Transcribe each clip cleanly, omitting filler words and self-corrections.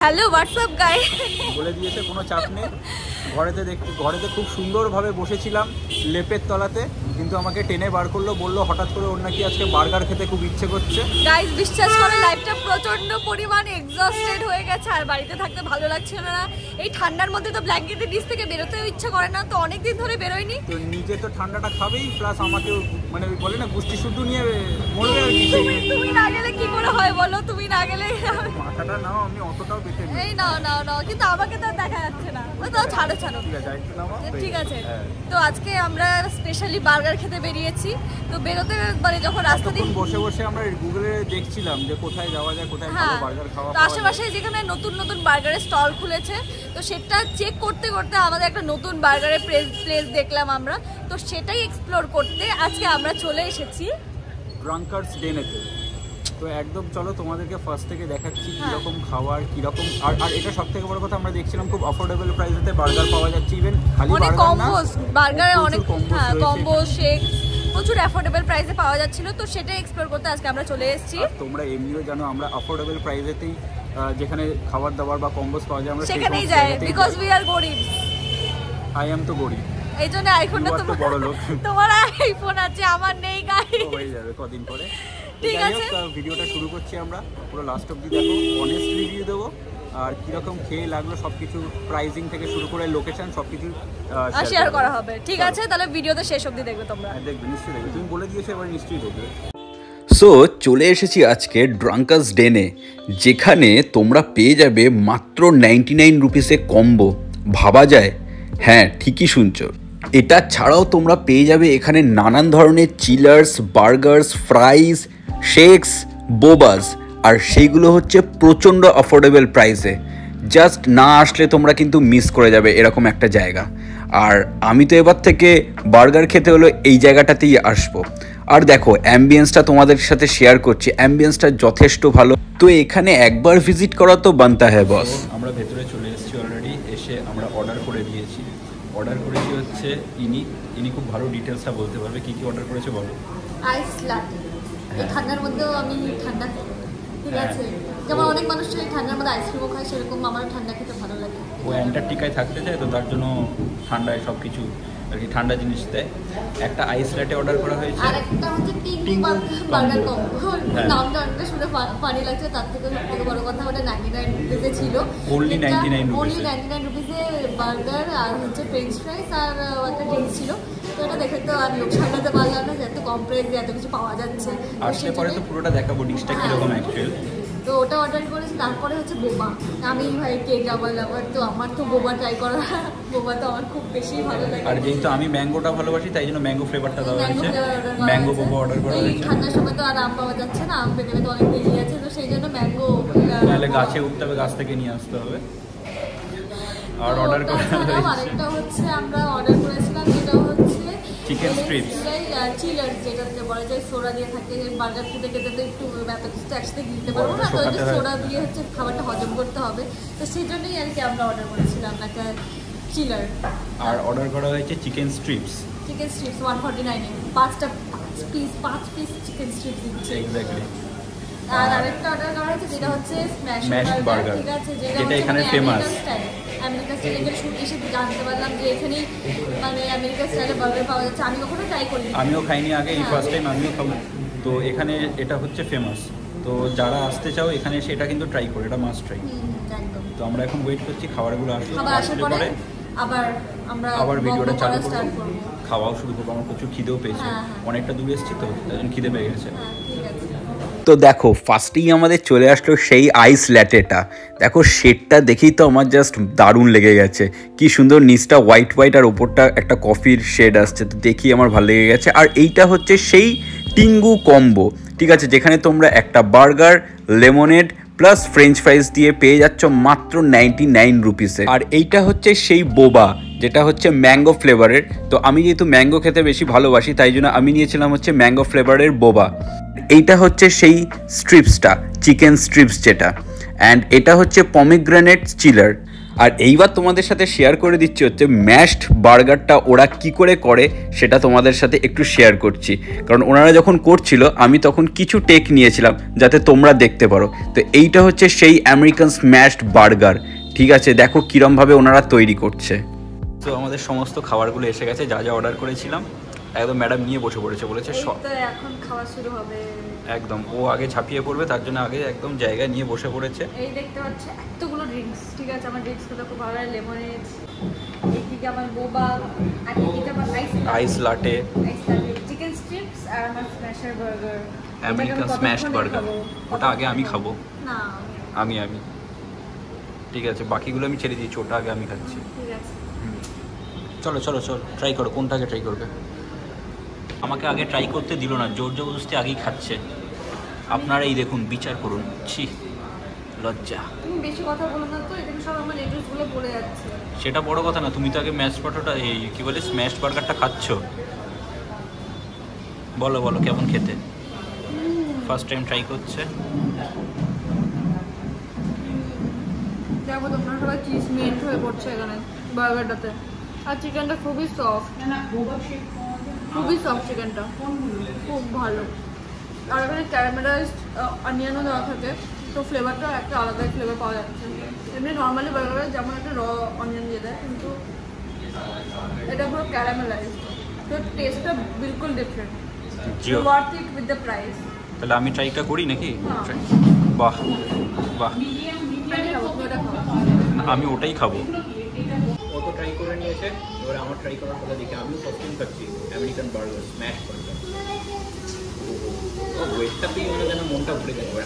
Hello WhatsApp গাই বলে দিয়েছে, কোনো চাপ নেই। ঘরেতে খুব সুন্দরভাবে বসেছিলাম লেপের তলাতে, কিন্তু আমাকে টেনে বার করলো, বললো হঠাৎ করে ওর নাকি আজকে বার্গার খেতে খুব ইচ্ছে করছে। গাইস বিশ্বাস করে লাইফটা প্রচন্ড পরিমাণে এক্সস্টেড হয়ে গেছে, আর বাড়িতে থাকতে ভালো লাগছিল না। এই ঠান্ডার মধ্যে তো ব্ল্যাঙ্কেটের নিচ থেকে বেরোতেও ইচ্ছে করে না, তো অনেকদিন ধরে বেরোয়নি। তো নিজে তো ঠান্ডাটা খাবেই, প্লাস আমাকে মানে বলে না গুষ্টি শুদ্ধ নিয়ে মরবে আর কি। তুমি না গেলে কি করে হয় বলো, তুমি না গেলে মাথাটা নাও, আমি অতটাও বেঁচে নেই। এই নাও কিন্তু আমাকে তো দেখা যাচ্ছে না। তো ছাড়ো ঠিক আছে, একটু নাও। ঠিক আছে। তো আজকে আমরা স্পেশালি বার্গার খেতে বেরিয়েছি। তো বেরোতে মানে যখন রাস্তা দিয়ে বসে বসে আমরা গুগলে দেখছিলাম যে কোথায় যাওয়া যায়, কোথায় ভালো বার্গার খাওয়া যায়। তো আশেপাশে যেখানে নতুন নতুন বার্গারের স্টল খুলেছে, তো সেটা চেক করতে করতে আমাদের একটা নতুন বার্গারের প্লেস দেখলাম আমরা। তো সেটাই এক্সপ্লোর করতে আজকে আমরা চলে এসেছি ড্রাঙ্কার্স ডেনেতে। তো একদম চলো তোমাদেরকে ফার্স্ট থেকে দেখাচ্ছি কীরকম খাবার, কীরকম। আর এটা সব থেকে বড় কথা, আমরা দেখছিলাম খুব অফোর্ডেবল প্রাইসেতে বার্গার পাওয়া যাচ্ছে। ইভেন খালি বার্গারে অনেক কম্বো শেক প্রচুর অ্যাফোর্ডেবল প্রাইসে পাওয়া যাচ্ছিল। তো সেটাই এক্সপ্লোর করতে আজকে আমরা চলে এসেছি। তোমরা এমনিও জানো আমরা অফোর্ডেবল প্রাইসেতেই যেখানে খাবার দাবার বা কম্বোস পাওয়া যায় আমরা সেখানেই যাই, বিকজ উই আর গরিব। আই এম তো গরিব, এই জন্য আইফোনটা তো বড় লোক। তোমার আইফোন আছে, আমার নেই গাই, হয়ে যাবে কদিন পরে। ঠিক আছে, ভিডিওটা শুরু করছি আমরা, পুরো লাস্ট অবধি দেখো, অনেস্ট রিভিউ দেবো আর কিরকম খেয়ে লাগলো সবকিছু, প্রাইসিং থেকে শুরু করে লোকেশন সবকিছু শেয়ার করা হবে। ঠিক আছে, তাহলে ভিডিওতে শেষ অবধি দেখবে তোমরা। দেখবে, নিশ্চয়ই দেখবে, তুমি বলে দিয়েছো এবার নিশ্চয়ই দেখবে। সো চলে এসেছি আজকে ড্রাঙ্কার্স ডেনে, যেখানে তোমরা পেয়ে যাবে মাত্র 99 রুপিসে কম্বো। ভাবা যায়? হ্যাঁ, ঠিকই শুনছো। এটা ছাড়াও তোমরা পেয়ে যাবে এখানে নানান ধরনের চিলার্স, বার্গার্স, ফ্রাইস, শেকস, বোবাস, আর সেইগুলো হচ্ছে প্রচণ্ড অ্যাফোর্ডেবল প্রাইসে। জাস্ট না আসলে তোমরা কিন্তু মিস করে যাবে এরকম একটা জায়গা। আর আমি তো এবার থেকে বার্গার খেতে হলো এই জায়গাটাতেই আসবো। আর দেখো অ্যাম্বিয়েন্সটা তোমাদের সাথে শেয়ার করছি, অ্যাম্বিয়েন্সটা যথেষ্ট ভালো। তো এখানে একবার ভিজিট করা তো বানতা হ্যায় বস। আমরা ভেতরে চলে এসেছি অলরেডি, এসে আমরা অর্ডার করে দিয়েছি। অর্ডার করেছি হচ্ছে ইনি খুব ভালো ডিটেলসটা বলতে পারবে, কি অর্ডার করেছে বলো। আইস লাটে, এই ঠান্ডার মধ্যেও আমি ঠান্ডা, ঠিক আছে, যেমন অনেক মানুষ ঠান্ডার মধ্যে আইসক্রিমও খায়, সেরকম আমার ঠান্ডা খেতে ভালো লাগে। ও অ্যান্টার্কটিকায় থাকতে চায়, তো তার জন্য ঠান্ডায় সব কিছু আর কি ঠান্ডা জিনিস দেয়। একটা আইস ল্যাটে অর্ডার করা হয়েছে, আর একটা হচ্ছে টিঙ্গু বার্গার কম্বো। নামটা অনেকটা শুনে ফানি লাগছে, তার থেকে সবথেকে বড় কথা ওটা 99 রুপিসে ছিল। অনলি 99 রুপিসে বার্গার আর হচ্ছে ফ্রেঞ্চ ফ্রাইস আর একটা ড্রিঙ্কস ছিল। তো এটা দেখে তো আর লোক সামলাতে পারলাম না, যে এত কম প্রাইসে এত কিছু পাওয়া যাচ্ছে। আসলে পরে তো পুরোটা দেখাবো ডিশটা কিরকম অ্যাকচুয়াল। তো ওটা অর্ডার করেছি। তারপরে হচ্ছে বোবা, আমি ভাই কেক লাভার, তো আমার তো বোবা ট্রাই করা, বোবা তো আমার খুব বেশি ভালো লাগে। আর যেহেতু আমি ম্যাঙ্গোটা ভালোবাসি, তাই জন্য ম্যাঙ্গো ফ্লেভারটা দেওয়া হয়েছে, ম্যাঙ্গো বোবা অর্ডার করা হয়েছে। ঠান্ডার সময় তো আর আম পাওয়া যাচ্ছে না, আম পেতে পেতে অনেক দেরি আছে, তো সেই জন্য ম্যাঙ্গো তাহলে গাছে উঠতে হবে, গাছ থেকে নিয়ে আসতে হবে। আর অর্ডার করা হয়েছে আরেকটা হচ্ছে আমরা অর্ডার করেছিলাম, যেটা হচ্ছে চিকেন স্ট্রিপস, চিলার্স, যেটা বলা যায় সোডা দিয়ে থাকে। বার্গার খেতে খেতে তো একটু ব্যাপার একসাথে দিতে পারবো না, তো সোডা দিয়ে হচ্ছে খাবারটা হজম করতে হবে। তো সেই জন্যই আর কি আমরা অর্ডার করেছিলাম একটা চিলার। আর অর্ডার করা হয়েছে chicken strips 149 5 piece chicken strips দিচ্ছে। এক্স্যাক্টলি। আর আরেকটা অর্ডার করা হয়েছে, যেটা হচ্ছে স্ম্যাশ বার্গার, ঠিক আছে, যেটা এখানে ফেমাস। আমেরিকা স্টাইলে শুট এসে জানতে পারলাম যে এখানেই মানে আমেরিকা স্টাইলে বার্গার পাওয়া যাচ্ছে। আমি কখনো ট্রাই করিনি, আমিও খাইনি আগে, এই ফার্স্ট টাইম আমিও খাবো। তো এখানে এটা হচ্ছে ফেমাস, তো যারা আসতে চাও এখানে এসে এটা কিন্তু ট্রাই করে, এটা মাস্ট ট্রাই। তো আমরা এখন ওয়েট করছি খাবারগুলো আসলে পরে আবার ভিডিওটা চালু করবো, খাওয়াও শুরু করবো। আমার প্রচুর খিদেও পেয়েছে, অনেকটা দূরে এসেছি তো তাই জন্য খিদে পেয়ে গেছে। তো দেখো ফার্স্টেই আমাদের চলে আসলো সেই আইস ল্যাটেটা। দেখো শেডটা দেখেই তো আমার জাস্ট দারুণ লেগে গেছে, কি সুন্দর, নিচটা হোয়াইট আর ওপরটা একটা কফির শেড আসছে, তো দেখি আমার ভালো লেগে গেছে। আর এইটা হচ্ছে সেই টিঙ্গু কম্বো, ঠিক আছে, যেখানে তোমরা একটা burger, lemonade plus French fries দিয়ে পেয়ে যাচ্ছ মাত্র 99 রুপিসে। আর এইটা হচ্ছে সেই বোবা, যেটা হচ্ছে ম্যাঙ্গো ফ্লেভারের। তো আমি যেহেতু ম্যাঙ্গো খেতে বেশি ভালোবাসি, তাই জন্য আমি নিয়েছিলাম হচ্ছে ম্যাঙ্গো ফ্লেভারের বোবা। এইটা হচ্ছে সেই স্ট্রিপসটা, চিকেন স্ট্রিপস যেটা, অ্যান্ড এটা হচ্ছে পমিগ্রেনেট চিলার। আর এইবার তোমাদের সাথে শেয়ার করে দিচ্ছি হচ্ছে ম্যাশড বার্গারটা ওরা কি করে সেটা তোমাদের সাথে একটু শেয়ার করছি, কারণ ওনারা যখন করছিল আমি তখন কিছু টেক নিয়েছিলাম যাতে তোমরা দেখতে পারো। তো এইটা হচ্ছে সেই আমেরিকান স্ম্যাশড বার্গার, ঠিক আছে? দেখো কীরমভাবে ওনারা তৈরি করছে। তো আমাদের সমস্ত খাবারগুলো এসে গেছে, যা যা অর্ডার করেছিলাম একদম ম্যাডাম নিয়ে বসে পড়েছে, বলেছে এখন খাওয়া শুরু হবে। একদম ও আগে ঝাঁপিয়ে পড়বে, তার জন্য আগে একদম জায়গায় নিয়ে বসে পড়েছে। এই দেখতে পাচ্ছ এতগুলো ড্রিঙ্কস, ঠিক আছে? আমার ড্রিঙ্কস গুলো খুব ভালো লাগে, লেমনেড, এদিকে আমার বোবা, আর এদিকে আমার আইস লাটে, চিকেন স্ট্রিপস, আর আমার smasher burger, American smashed burger. ওটা আগে আমি খাবো। না আমি ঠিক আছে, বাকিগুলো আমি ছেড়ে দিয়েছি, ওটা আগে আমি খাচ্ছি। ঠিক আছে, চলো চলো চলো ট্রাই করো, কোনটাকে ট্রাই করবে? আমাকে আগে ট্রাই করতে দিল না, জোর জবরদস্তি আগেই খাচ্ছে। আপনারা এই দেখুন, বিচার করুন। ছি, লজ্জা। তুমি বেশি কথা বলো না তো, এখানে সব আমার লেটুস গুলো পড়ে যাচ্ছে। সেটা বড় কথা না, তুমি তো আগে ম্যাশ পটেটোটা, এই কি বলে স্ম্যাশড বার্গারটা খাচ্ছ। বলো বলো কেমন খেতে? ফার্স্ট টাইম ট্রাই করছে। দেখো তোমরা সবাই চিজ মেল্ট হয়ে পড়ছে এখানে বার্গারটাতে, আর চিকেনটা খুবই সফট, চিকেনটা খুব ভালো। আর এখানে ক্যারামেলাইজড অনিয়নও দেওয়া থাকে, তো ফ্লেভারটা একটা আলাদাই ফ্লেভার পাওয়া যাচ্ছে। এমনি নর্মালি বার্গারে যেমন একটা র অনিয়ন দিয়ে দেয়, কিন্তু এটা পুরো ক্যারামেলাইজড, তো টেস্টটা বিলকুল different. Worth it with the price. তাহলে আমি ট্রাইটা করি নাকি? বাহ বাহ, আমি ওটাই খাবো। ও তো ট্রাই করে নিয়েছে, এবারে আমার ট্রাই করার কথা দেখে আমিও ফার্স্ট টাইম খাচ্ছি আমেরিকান বার্গার, স্ম্যাশ বার্গার। ওয়েটটা পেয়ে মনে যেন মনটা ভরে যাবে।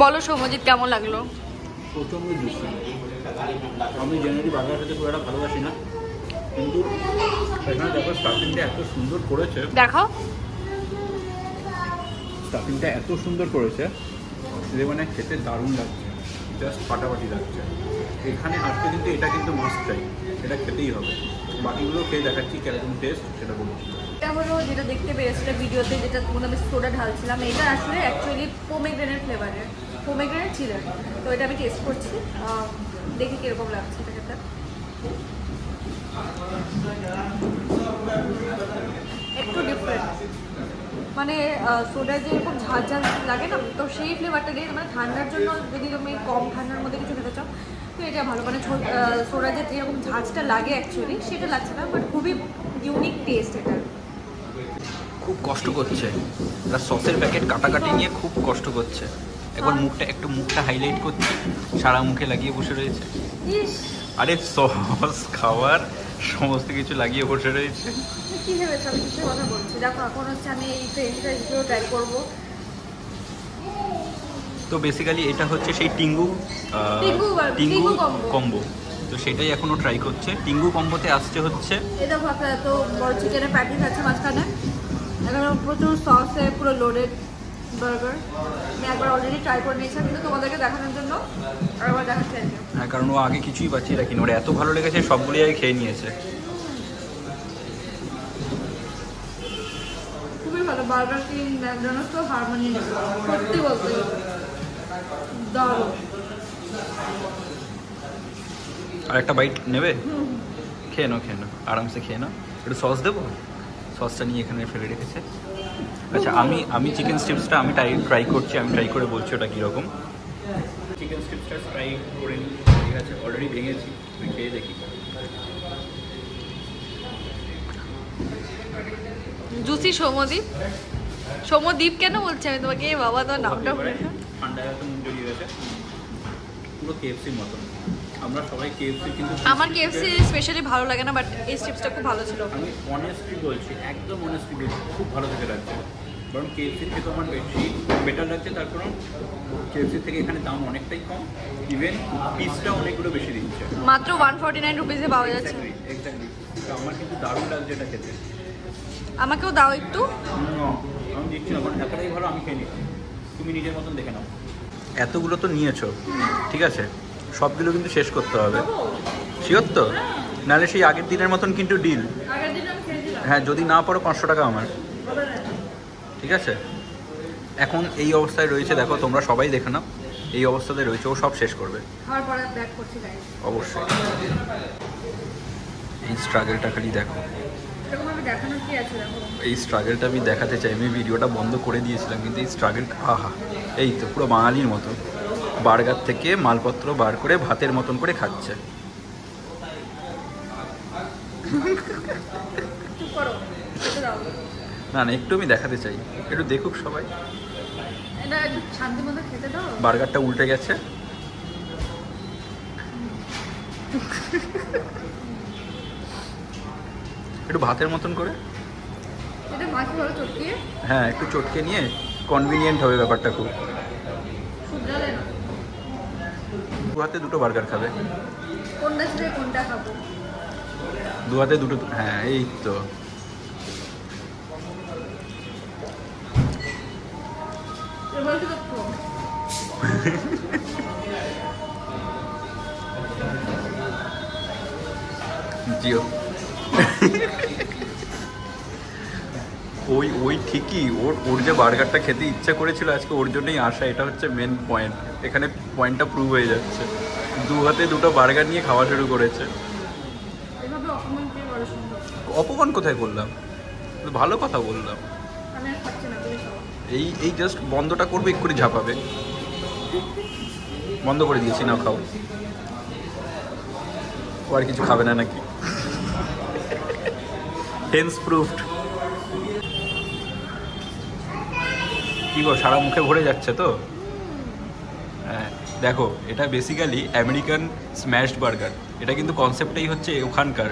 বলো সৌম্যজিৎ, কেমন লাগলো? প্রচণ্ড জুসি। আমি জেনারেলি বার্গার খেতে খুব একটা ভালোবাসি না, কিন্তু এখানে দেখো স্টাফিংটা এত সুন্দর করেছে। দেখো স্টাফিংটা এত সুন্দর করেছে যে মানে খেতে দারুণ লাগছে, জাস্ট ফাটাফাটি লাগছে। এখানে আসতে কিন্তু এটা কিন্তু মাস্ট ট্রাই, এটা খেতেই হবে। বাকিগুলো খেয়ে দেখাচ্ছি কিরকম টেস্ট সেটা বলছি। এটা হলো যেটা দেখতে পেয়েছিলে ভিডিওতে, যেটা মধ্যে আমি সোডা ঢালছিলাম, এটা আসলে অ্যাকচুয়ালি পোমেগ্রেনেট ফ্লেভারের, পোমেগ্রেনেট ছিল। তো এটা আমি টেস্ট করছি, দেখি কিরকম লাগছে এটা খেতে। একটু ডিফারেন্ট, মানে সোডায় যেরকম ঝাল ঝাল লাগে না, তো সেই ফ্লেভারটা নেই। মানে ঠান্ডার জন্য যদি তুমি কম ঠান্ডার মধ্যে কিছু খেতে চাও তো এটা ভালো। মানে সোডা যে যেরকম ঝাঁঝটা লাগে অ্যাকচুয়ালি সেটা লাগছে না, বাট খুবই ইউনিক টেস্ট এটা। খুব কষ্ট করছে, তার সসের প্যাকেট কাটাকাটি নিয়ে খুব কষ্ট করছে। একবার মুখটা হাইলাইট করছে, সারা মুখে লাগিয়ে বসে রয়েছে। আরে সস খাওয়ার সমস্ত কিছু লাগিয়ে বসে রয়েছে। কি ভেবেছো আমি কিসের কথা বলছি? দেখো এখন হচ্ছে আমি এই ফ্রেঞ্চ ফ্রাইসগুলো ট্রাই করবো। তো বেসিক্যালি এটা হচ্ছে সেই টিঙ্গু কম্বো, তো সেটাই এখনো ট্রাই করছে। টিঙ্গু কম্বোতে আসছে হচ্ছে এই দেখো একটা এত বড় চিকেনের প্যাটিস আছে মাঝখানে, এখানে প্রচুর সসে পুরো লোডেড বার্গার। আমি একবার অলরেডি ট্রাই করে নিয়েছিলাম, কিন্তু তোমাদেরকে দেখানোর জন্য আরেকবার দেখাচ্ছি। হ্যাঁ, কারণ ও আগে কিছুই বাঁচিয়ে রাখিনি, ওরা এত ভালো লেগেছে সবগুলোই আগে খেয়ে নিয়েছে। খুবই ভালো। বার্গার কিং, ম্যাকডোনাল্ডস তো হারমোনি, সত্যি বলতে দারুণ। আর একটা বাইট নেবে? খেয়ে নাও আরামসে খেয়ে নাও। একটু সস দেবো? সসটা নিয়ে এখানে ফেলে রেখেছে। আচ্ছা, আমি চিকেন স্ট্রিপসটা আমি ট্রাই করছি, আমি ট্রাই করে বলছি ওটা কীরকম। চিকেন স্ট্রিপসটা ট্রাই করে নিই, ঠিক আছে? অলরেডি ভেঙেছি, আমি খেয়ে দেখি। জুসি সৌম্যদীপ কেন বলছি আমি তোমাকে? বাবা তো নামটা ঠান্ডায় এত মুখ জড়িয়ে গেছে, পুরো কেএফসির মতন। আমরা সবাই কেএফসি, কিন্তু আমার কেএফসি স্পেশালি ভালো লাগে না, বাট এই স্ট্রিপসটা খুব ভালো ছিল। আমি অনেস্টলি বলছি, একদম অনেস্টলি বলছি, খুব ভালো থেকে লাগছে। কারণ কেএফসির থেকে আমার বেশি বেটার লাগছে, তার কারণ কেএফসির থেকে এখানে দাম অনেকটাই কম, ইভেন পিসটা অনেকগুলো বেশি দিচ্ছে, মাত্র 149 রুপিসে পাওয়া যাচ্ছে। এক্স্যাক্টলি। তো আমার কিন্তু দারুণ লাগছে এটা খেতে। আমাকেও দাও একটু। আমি দিচ্ছি না, কারণ এতটাই ভালো, আমি খেয়ে নিচ্ছি, তুমি নিজের মতন দেখে নাও। এতগুলো তো নিয়েছো, ঠিক আছে, সবগুলো কিন্তু শেষ করতে হবে, শিওর তো? নাহলে সেই আগের দিনের মতন কিন্তু ডিল। আগের দিন আমি খেয়েছি হ্যাঁ, যদি না পারো 500 টাকা আমার, ঠিক আছে? এখন এই অবস্থায় রয়েছে, দেখো তোমরা সবাই দেখে নাও, এই অবস্থাতে রয়েছে, ও সব শেষ করবে অবশ্যই। এই স্ট্রাগলটা খালি দেখো, এই স্ট্রাগলটা আমি দেখাতে চাই। আমি ভিডিওটা বন্ধ করে দিয়েছিলাম, কিন্তু এই স্ট্রাগল, আহা, এই তো পুরো বাঙালির মতো বার্গার থেকে মালপত্র বার করে ভাতের মতন করে খাচ্ছে। না না, একটু আমি দেখাতে চাই, একটু দেখুক সবাই। বার্গারটা উল্টে গেছে, একটু ভাতের মতন করে, হ্যাঁ একটু চটকে নিয়ে কনভিনিয়েন্ট হবে ব্যাপারটা খুব। দু হাতে দুটো বার্গার খাবে, দু হাতে দুটো, হ্যাঁ এই তো। জিও ওই ঠিকই, ওর যে বার্গারটা খেতে ইচ্ছা করেছিল আজকে, ওর জন্যই আসা, এটা হচ্ছে মেন পয়েন্ট। এখানে পয়েন্টটা প্রুভ হয়ে যাচ্ছে, দু হাতে দুটো বার্গার নিয়ে খাওয়া শুরু করেছে। অপমান কোথায় করলাম, ভালো কথা বললাম। এই জাস্ট বন্ধটা করবে, এক্ষুনি ঝাঁপাবে। বন্ধ করে দিয়েছি, না খাও। ও আর কিছু খাবে না নাকি? Tense proofed. কি গো, সারা মুখে ভরে যাচ্ছে তো? হ্যাঁ দেখো, এটা বেসিক্যালি আমেরিকান স্ম্যাশড বার্গার। এটা কিন্তু কনসেপ্টটাই হচ্ছে ওখানকার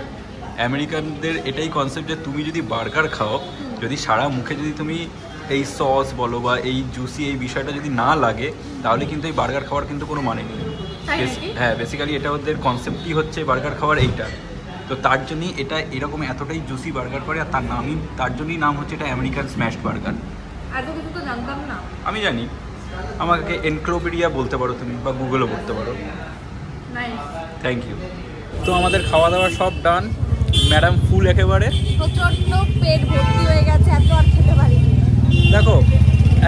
আমেরিকানদের, এটাই কনসেপ্ট যে তুমি যদি বার্গার খাও, যদি সারা মুখে যদি তুমি এই সস বলো বা এই জুসি এই বিষয়টা যদি না লাগে, তাহলে কিন্তু এই বার্গার খাওয়ার কিন্তু কোনো মানে নেই। হ্যাঁ, বেসিক্যালি এটা ওদের কনসেপ্টই হচ্ছে বার্গার খাওয়ার এইটা। তো তার জন্যই এটা এরকম এতটাই জুসি বার্গার করে, আর তার জন্যই নাম হচ্ছে এটা আমেরিকান স্ম্যাশড বার্গার। আমি জানি, আমাকে এনক্লোপিডিয়া বলতে পারো তুমি, বা গুগলও বলতে পারো। Thank you. তো আমাদের খাওয়া দাওয়া সব ডান, ম্যাডাম ফুল একেবারে, পেট ভর্তি হয়ে গেছে, এত আর খেতে পারিনি। দেখো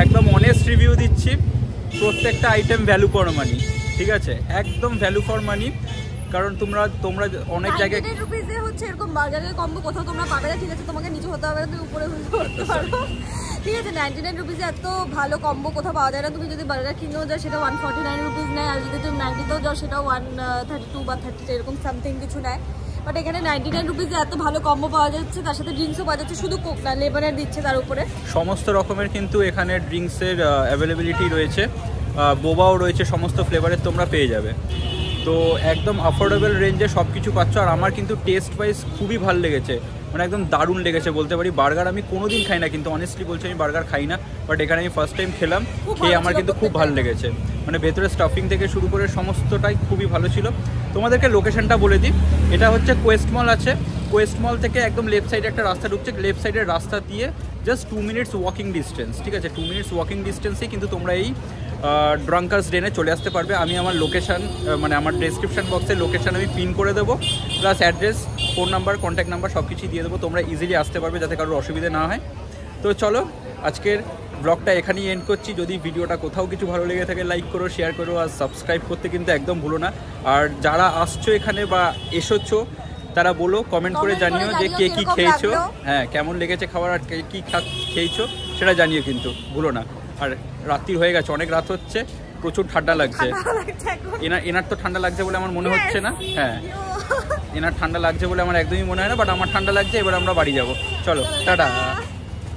একদম অনেস্ট রিভিউ দিচ্ছি, প্রত্যেকটা আইটেম ভ্যালু ফর মানি, ঠিক আছে? একদম ভ্যালু ফর মানি। কারণ তোমরা অনেক জায়গায় রুপিসে হচ্ছে এরকম বার্গারের কম্বো কোথাও তোমরা পাবে না, ঠিক আছে? তোমাকে নিচে হতে হবে না, তুমি উপরে করতে পারো, ঠিক আছে? 99 রুপিসে এত ভালো কম্বো কোথাও পাওয়া যায় না। তুমি যদি বার্গার কিনেও যাও সেটা 149 রুপিস নেয়, আর যদি তুমি 90তেও যাও সেটাও 132 বা 30 এরকম সামথিং কিছু নেয়। বাট এখানে 99 রুপিসে এত ভালো কম্বো পাওয়া যাচ্ছে, তার সাথে ড্রিঙ্কসও পাওয়া যাচ্ছে, শুধু কোক না, লেমনের দিচ্ছে তার উপরে। সমস্ত রকমের কিন্তু এখানে ড্রিঙ্কসের অ্যাভেলেবিলিটি রয়েছে, বোবাও রয়েছে, সমস্ত ফ্লেভারের তোমরা পেয়ে যাবে। তো একদম অ্যাফোর্ডেবল রেঞ্জে সব কিছু পাচ্ছ। আর আমার কিন্তু টেস্ট ওয়াইজ খুবই ভালো লেগেছে, মানে একদম দারুণ লেগেছে বলতে পারি। বার্গার আমি কোনোদিন খাই না, কিন্তু অনেস্টলি বলছি আমি বার্গার খাই না, বাট এখানে আমি ফার্স্ট টাইম খেলাম, খেয়ে আমার কিন্তু খুব ভালো লেগেছে। মানে ভেতরে স্টাফিং থেকে শুরু করে সমস্তটাই খুবই ভালো ছিল। তোমাদেরকে লোকেশনটা বলে দিই, এটা হচ্ছে কোয়েস্ট মল আছে, কোয়েস্ট মল থেকে একদম লেফট সাইডে একটা রাস্তা ঢুকছে, লেফট সাইডের রাস্তা দিয়ে জাস্ট 2 মিনিটস ওয়াকিং ডিস্টেন্স, ঠিক আছে? 2 মিনিটস ওয়াকিং ডিস্টেন্সেই কিন্তু তোমরা এই ড্রাঙ্কার্স ডেনে চলে আসতে পারবে। আমি আমার লোকেশান, মানে আমার ডেসক্রিপশন বক্সে লোকেশান আমি পিন করে দেবো, plus address, phone number, contact number সব কিছুই দিয়ে দেবো, তোমরা ইজিলি আসতে পারবে যাতে কারোর অসুবিধা না হয়। তো চলো আজকের ব্লগটা এখানেই এন্ড করছি। যদি ভিডিওটা কোথাও কিছু ভালো লেগে থাকে লাইক করো, শেয়ার করো, আর সাবস্ক্রাইব করতে কিন্তু একদম ভুলো না। আর যারা আসছো এখানে বা এসেছো, তারা বলো, কমেন্ট করে জানিও যে কে কী খেয়েছো, হ্যাঁ কেমন লেগেছে খাবার, আর কী খেয়েছো সেটা জানিও কিন্তু ভুলো না। আর রাত্রি হয়ে গেছে, অনেক রাত হচ্ছে, প্রচুর ঠান্ডা লাগছে। এনার তো ঠান্ডা লাগছে বলে আমার মনে হচ্ছে না, হ্যাঁ এনার ঠান্ডা লাগছে বলে আমার একদমই মনে হয় না, বাট আমার ঠান্ডা লাগছে। এবার আমরা বাড়ি যাবো, চলো টাটা।